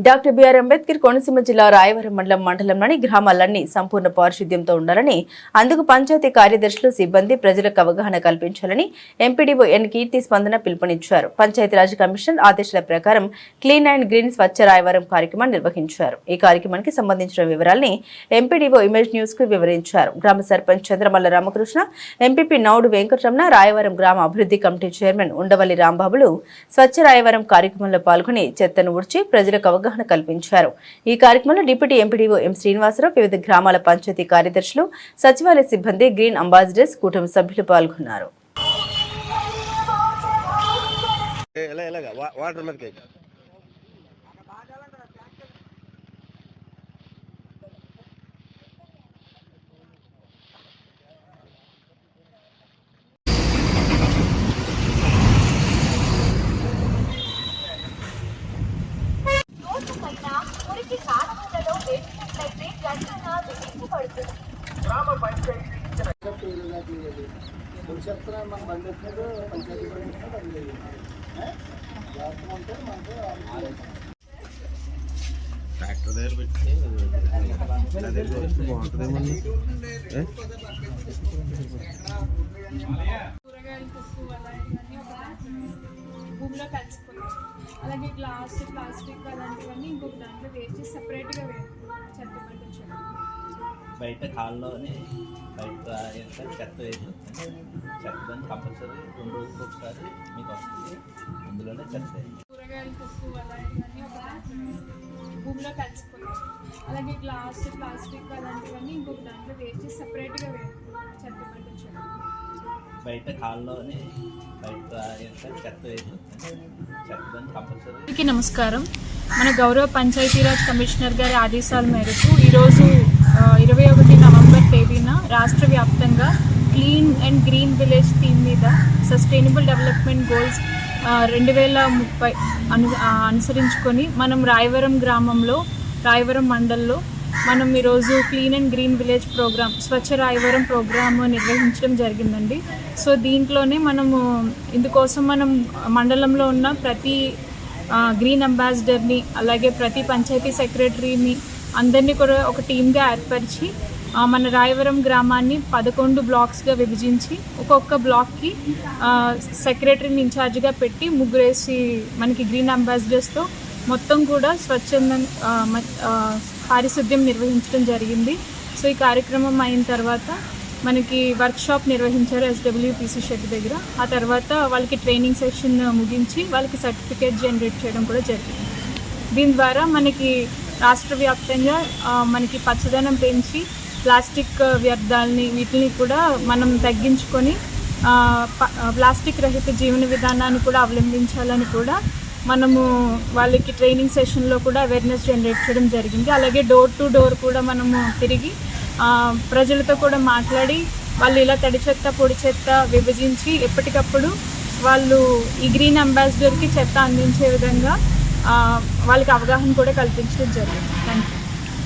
Doctor BR Ambedkar Konaseema జిల్లా రాయవరం మండలంలోని గ్రామాలన్నీ సంపూర్ణ పారిశుద్ధ్యంతో ఉండాలని, అందుకు పంచాయతీ కార్యదర్శులు, సిబ్బంది ప్రజలకు అవగాహన కల్పించాలని ఎంపీడీఓ ఎన్ కీర్తి స్పందన పిలుపునిచ్చారు. పంచాయతీరాజ్ కమిషనర్ ఆదేశాల ప్రకారం క్లీన్ అండ్ గ్రీన్ స్వచ్ఛ రాయవరం కార్యక్రమాన్ని నిర్వహించారు. ఈ కార్యక్రమానికి సంబంధించిన వివరాల్ని ఎంపీడీఓ ఇమేజ్ న్యూస్ కు వివరించారు. గ్రామ సర్పంచ్ చంద్రమల్ల రామకృష్ణ, ఎంపీపీ నౌడు వెంకటరమణ, రాయవరం గ్రామ అభివృద్ధి కమిటీ చైర్మన్ ఉండవల్లి రాంబాబులు స్వచ్ఛ రాయవరం కార్యక్రమంలో పాల్గొని చెత్తను ఊడ్చి ప్రజలకు అవగాహన కల్పించారు. ఈ కార్యక్రమంలో డిప్యూటీ ఎంపీడీఓ ఎం శ్రీనివాసరావు, వివిధ గ్రామాల పంచాయతీ కార్యదర్శులు, సచివాలయ సిబ్బంది, గ్రీన్ అంబాసిడర్స్, కూటమి సభ్యులు పాల్గొన్నారు. గ్రామ పంచాయతీ మన బండి పంచాయతీ ట్రాక్టర్ దగ్గర పెట్టి బాగుంటుందేమో. కూరగాయలు పప్పు అలాంటివన్నీ భూమిలో కలిసిపోతాయి. అలాగే గ్లాస్ ప్లాస్టిక్ అలాంటివన్నీ ఇంకొక దాంట్లో వేసి సపరేట్గా చెత్త పట్టించడం. బయట కాల్లోనే బయట చెత్త వేసి చెత్త కంపల్సరీ 2 రోజులకు ఒకసారి మీకు వస్తుంది. అందులోనే చెత్త కూరగాయలు పప్పు అలాంటివన్నీ భూమిలో కలిసిపోతాయి. అలాగే గ్లాస్ ప్లాస్టిక్ అలాంటివన్నీ ఇంకొక దాంట్లో వేసి సపరేట్గా చెత్త పట్టించడం. బయట కాల్లోనే బయట చెత్త వేసి చెత్త కంపల్సరీ. నమస్కారం. మన గౌరవ పంచాయతీరాజ్ కమిషనర్ గారి ఆదేశాల మేరకు ఈరోజు 21 నవంబర్ తేదీన రాష్ట్ర వ్యాప్తంగా clean and green village theme మీద సస్టైనబుల్ డెవలప్మెంట్ గోల్స్ 2030 అనుసరించుకొని మనం రాయవరం గ్రామంలో, రాయవరం మండల్లో మనం ఈరోజు clean and green village program, Swachh Rayavaram program నిర్వహించడం జరిగిందండి. సో దీంట్లోనే మనము ఇందుకోసం మనం మండలంలో ఉన్న ప్రతి గ్రీన్ అంబాసిడర్ని, అలాగే ప్రతి పంచాయతీ సెక్రటరీని అందరినీ కూడా ఒక టీమ్గా ఏర్పరిచి మన రాయవరం గ్రామాన్ని 11 బ్లాక్స్గా విభజించి ఒక్కొక్క బ్లాక్కి సెక్రటరీని ఇన్ఛార్జ్గా పెట్టి ముగ్గురేసి మనకి గ్రీన్ అంబాసిడర్స్తో మొత్తం కూడా స్వచ్ఛందంగా పారిశుద్ధ్యం నిర్వహించడం జరిగింది. సో ఈ కార్యక్రమం అయిన తర్వాత మనకి వర్క్షాప్ నిర్వహించారు ఎస్డబ్ల్యూపీసీ షెడ్ దగ్గర. ఆ తర్వాత వాళ్ళకి ట్రైనింగ్ సెషన్ ముగించి వాళ్ళకి సర్టిఫికేట్ జనరేట్ చేయడం కూడా జరిగింది. దీని ద్వారా మనకి రాష్ట్ర వ్యాప్తంగా మనకి పచ్చదనం పెంచి ప్లాస్టిక్ వ్యర్థాలని వీటిని కూడా మనం తగ్గించుకొని ప్లాస్టిక్ రహిత జీవన విధానాన్ని కూడా అవలంబించాలని కూడా మనము వాళ్ళకి ట్రైనింగ్ సెషన్లో కూడా అవేర్నెస్ జనరేట్ చేయడం జరిగింది. అలాగే డోర్ టు డోర్ కూడా మనము తిరిగి ప్రజలతో కూడా మాట్లాడి వాళ్ళు ఇలా తడి చెత్త పొడి చెత్త విభజించి ఎప్పటికప్పుడు వాళ్ళు ఈ గ్రీన్ అంబాసిడర్కి చెత్త అందించే విధంగా వాళ్ళకి అవగాహన కూడా కల్పించడం జరిగింది. Thank you.